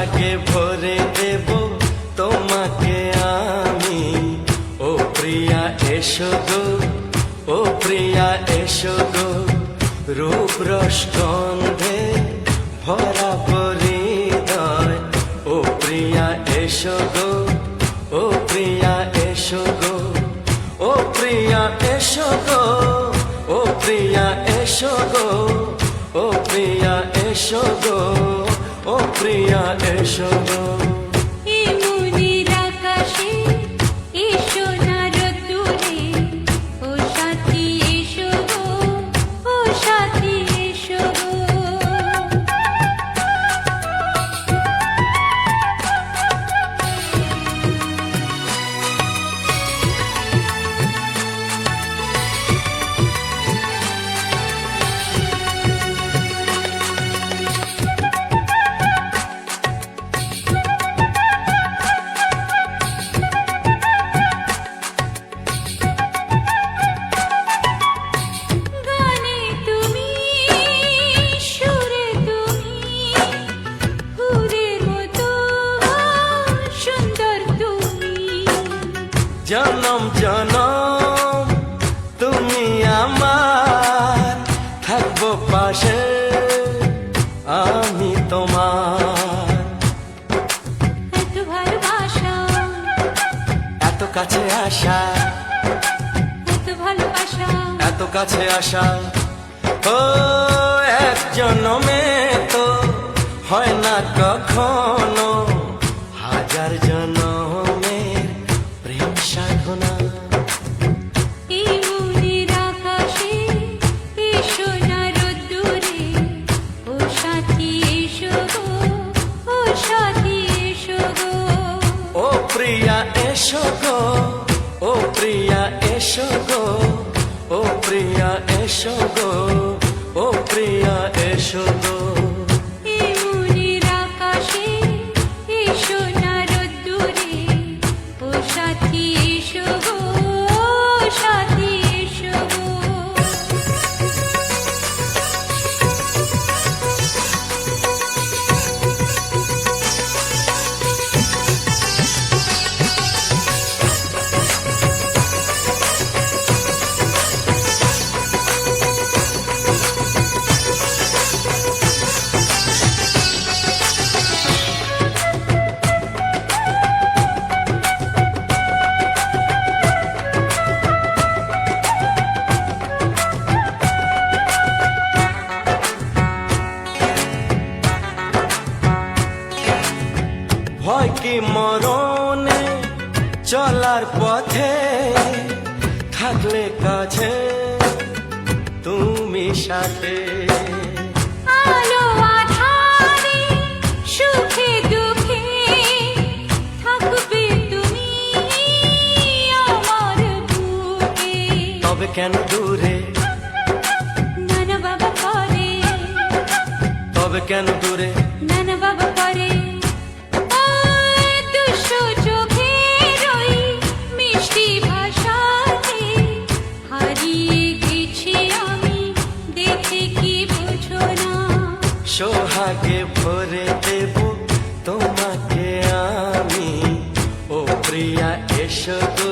সোহাগে ভরে দেব তোমাকে আমি। ও প্রিয়া এসো গো, ও প্রিয়া এসো গো, রূপ রস গন্ধে ভরা হৃদয়। ও প্রিয়া এসো গো, ও প্রিয়া এসো গো, ও প্রিয়া এসো গো, ও প্রিয়া এসো গো, ও প্রিয়া এসো গো, ও প্রিয়া এসো গো। জনম জনম তুমি আমার, থাকবো পাশে আমি তোমার। এত ভালোবাসা, এত কাছে আসা, এত ভালোবাসা, এত কাছে আসা, ও এক জনমে তো হয় না কখনো, হাজার জনমের প্রেম সাধনা। এই মনের আকাশে এসো না রোদ্দুরে, ও সাথী এসো গো, ও সাথী এসো গো। ও প্রিয়া এসো গো, ও প্রিয়া এসো গো, ও প্রিয়া এসো গো, ও প্রিয়া এসো গো। এই মনের আকাশে এসো না রোদ্দুরে, ও সাথী এসো গো, ও সাথী এসো গো। ভয় কি মরণে চলার পথে, থাকলে কাছে তুমি সাথে। আলো আঁধারে সুখে দুঃখে থাকবে তুমি আমার বুকে। তবে কেন দূরে, নানা বাবা করে, তবে কেন দূরে, নানা বাবা করে। দুশো চোখের ওই মিষ্টি ভাষাতে হারিয়ে গেছি আমি, দেখে কি বোঝো না। সোহাগে ভরে দেব তোমাকে আমি। ও প্রিয়া এসো গো,